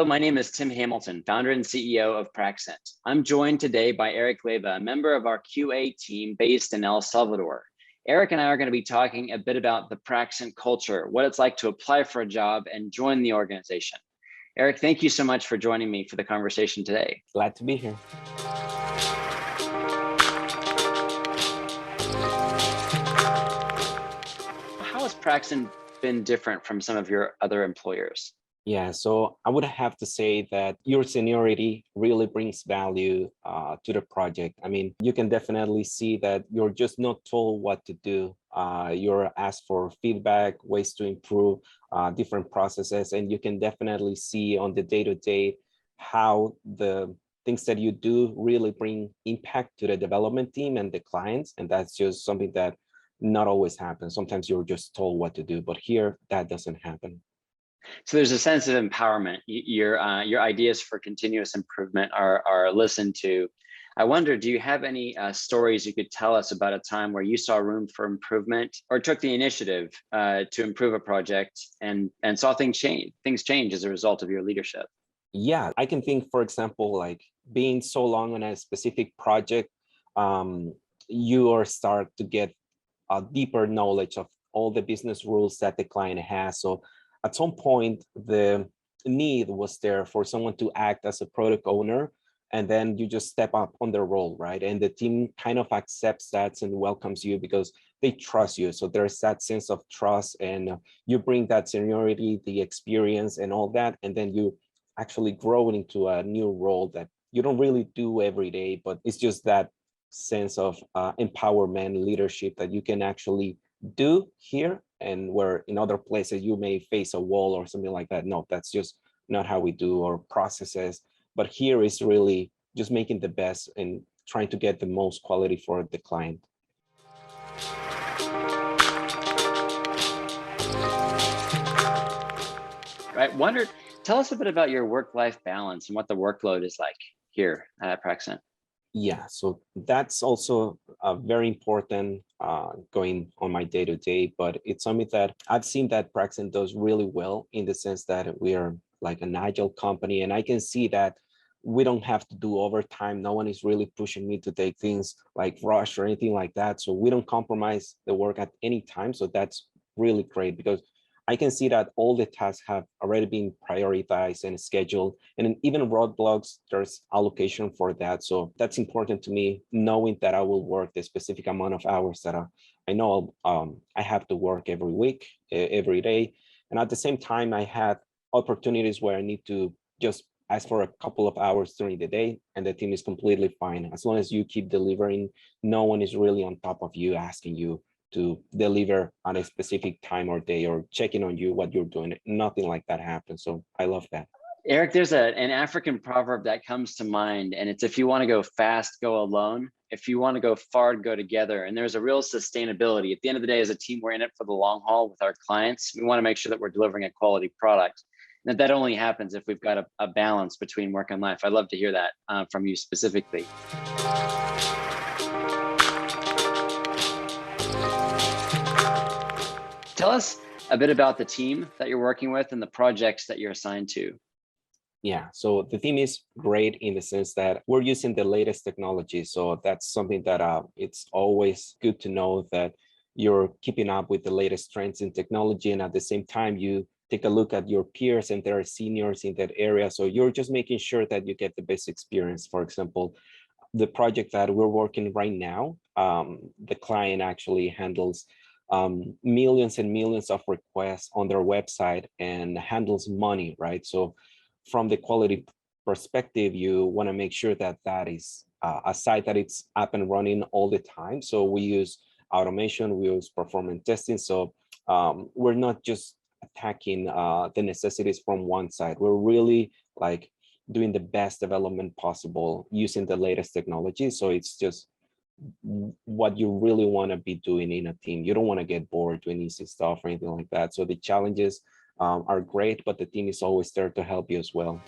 my name is Tim Hamilton, founder and CEO of Praxent. I'm joined today by Erick Leiva, a member of our QA team based in El Salvador. Erick and I are going to be talking a bit about the Praxent culture, what it's like to apply for a job and join the organization. Erick, thank you so much for joining me for the conversation today. Glad to be here. How has Praxent been different from some of your other employers? Yeah, so I would have to say that your seniority really brings value to the project. I mean, you can definitely see that you're just not told what to do. You're asked for feedback, ways to improve different processes, and you can definitely see on the day-to-day how the things that you do really bring impact to the development team and the clients. And that's just something that not always happens. Sometimes you're just told what to do, but here that doesn't happen. So there's a sense of empowerment. Your ideas for continuous improvement are listened to. I wonder, do you have any stories you could tell us about a time where you saw room for improvement or took the initiative to improve a project and saw things change as a result of your leadership? Yeah, I can think, for example, like being so long on a specific project, you are start to get a deeper knowledge of all the business rules that the client has. So at some point, the need was there for someone to act as a product owner, and then you just step up on their role, right? And the team kind of accepts that and welcomes you because they trust you. So there's that sense of trust, and you bring that seniority, the experience and all that, and then you actually grow into a new role that you don't really do every day, but it's just that sense of empowerment, leadership that you can actually do here, and where in other places you may face a wall or something like that. No, that's just not how we do our processes. But here is really just making the best and trying to get the most quality for the client. Right. Wondered, tell us a bit about your work-life balance and what the workload is like here at Praxent. Yeah, so that's also very important going on my day-to-day, but it's something that I've seen that Praxent does really well in the sense that we are like an agile company, and I can see that we don't have to do overtime. No one is really pushing me to take things like rush or anything like that. So we don't compromise the work at any time. So that's really great because I can see that all the tasks have already been prioritized and scheduled, and even roadblocks, there's allocation for that. So that's important to me, knowing that I will work the specific amount of hours that I know I have to work every week, every day. And at the same time, I have opportunities where I need to just ask for a couple of hours during the day, and the team is completely fine. As long as you keep delivering, no one is really on top of you asking you to deliver on a specific time or day or checking on you what you're doing. Nothing like that happens. So I love that. Erick, there's an African proverb that comes to mind, and it's if you want to go fast, go alone. If you want to go far, go together. And there's a real sustainability. At the end of the day, as a team, we're in it for the long haul with our clients. We want to make sure that we're delivering a quality product. And that only happens if we've got a balance between work and life. I'd love to hear that from you specifically. Tell us a bit about the team that you're working with and the projects that you're assigned to. Yeah, so the team is great in the sense that we're using the latest technology. So that's something that it's always good to know that you're keeping up with the latest trends in technology. And at the same time, you take a look at your peers and there are seniors in that area. So you're just making sure that you get the best experience. For example, the project that we're working right now, the client actually handles millions and millions of requests on their website and handles money, right? So from the quality perspective, you want to make sure that that is a site that it's up and running all the time. So we use automation, we use performance testing. So we're not just attacking the necessities from one side. We're really like doing the best development possible using the latest technology. So it's just what you really want to be doing in a team. You don't want to get bored doing easy stuff or anything like that. So the challenges are great, but the team is always there to help you as well.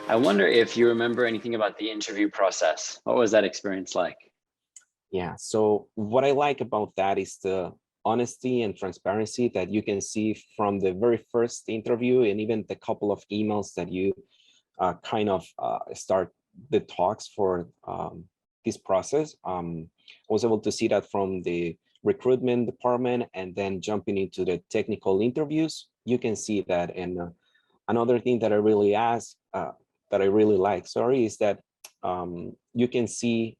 I wonder if you remember anything about the interview process. What was that experience like? Yeah, so what I like about that is the honesty and transparency that you can see from the very first interview, and even the couple of emails that you start the talks for this process. I was able to see that from the recruitment department, and then jumping into the technical interviews, you can see that. And another thing that I really like, is that you can see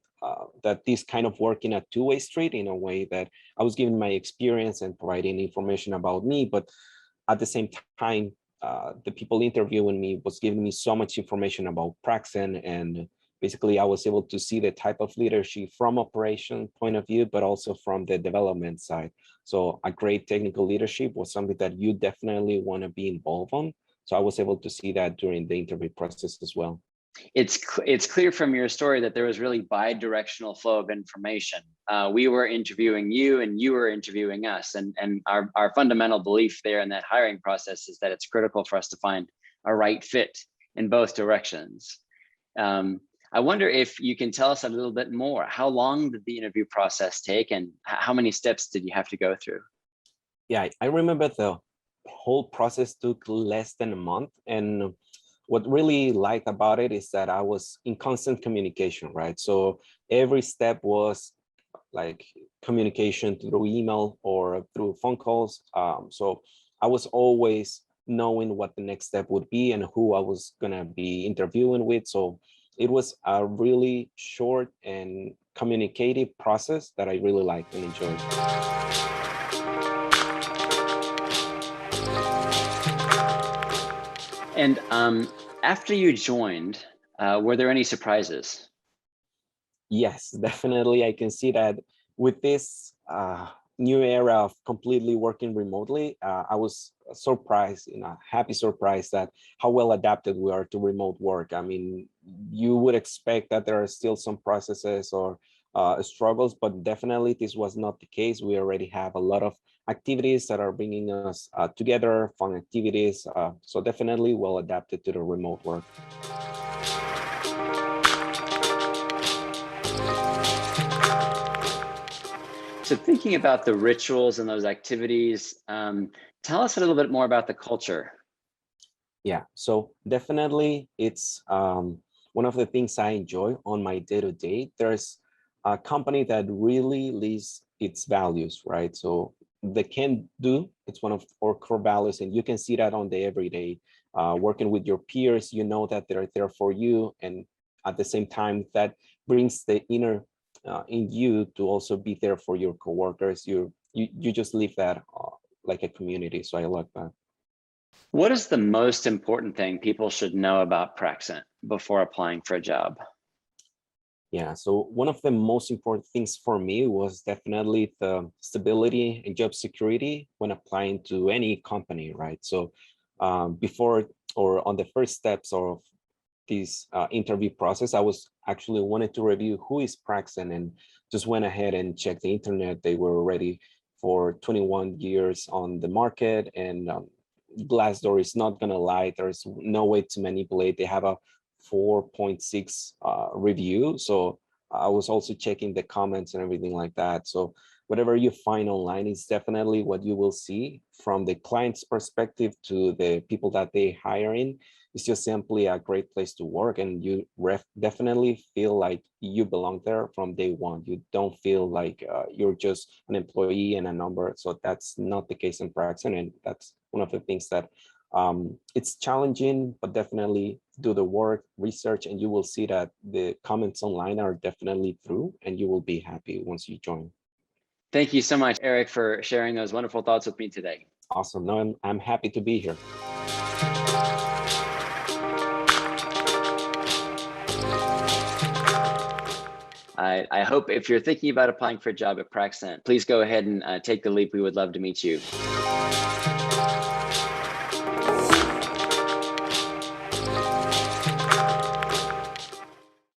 that this kind of work in a two-way street, in a way that I was giving my experience and providing information about me, but at the same time, the people interviewing me was giving me so much information about Praxent, and basically I was able to see the type of leadership from operation point of view, but also from the development side. So a great technical leadership was something that you definitely want to be involved on. So I was able to see that during the interview process as well. It's clear from your story that there was really bi-directional flow of information. We were interviewing you and you were interviewing us, and our fundamental belief there in that hiring process is that it's critical for us to find a right fit in both directions. I wonder if you can tell us a little bit more. How long did the interview process take, and how many steps did you have to go through? Yeah, I remember the whole process took less than a month, and what really liked about it is that I was in constant communication, right? So every step was like communication through email or through phone calls. So I was always knowing what the next step would be and who I was gonna be interviewing with. So it was a really short and communicative process that I really liked and enjoyed. And after you joined, were there any surprises? Yes, definitely. I can see that with this new era of completely working remotely, I was surprised, happy surprise that how well adapted we are to remote work. I mean, you would expect that there are still some processes or struggles, but definitely this was not the case. We already have a lot of activities that are bringing us together, fun activities. So definitely well adapted to the remote work. So thinking about the rituals and those activities, tell us a little bit more about the culture. Yeah, so definitely it's one of the things I enjoy on my day-to-day. There's a company that really lives its values, right? So the can do, it's one of our core values, and you can see that on the everyday. Working with your peers, you know that they're there for you, and at the same time, that brings the inner in you to also be there for your coworkers. You just live that like a community. So I like that. What is the most important thing people should know about Praxent before applying for a job? Yeah, so one of the most important things for me was definitely the stability and job security when applying to any company, right? So before or on the first steps of this interview process, I was actually wanted to review who is Praxent, and just went ahead and checked the internet. They were already for 21 years on the market, and Glassdoor is not gonna lie, there's no way to manipulate. They have a 4.6 review. So I was also checking the comments and everything like that. So whatever you find online is definitely what you will see from the client's perspective to the people that they hire in. It's just simply a great place to work, and you definitely feel like you belong there from day one. You don't feel like you're just an employee and a number. So that's not the case in Praxent, and that's one of the things that it's challenging, but definitely do the work, research, and you will see that the comments online are definitely true, and you will be happy once you join. Thank you so much, Eric, for sharing those wonderful thoughts with me today. Awesome. No, I'm happy to be here. I hope if you're thinking about applying for a job at Praxent, please go ahead and take the leap. We would love to meet you.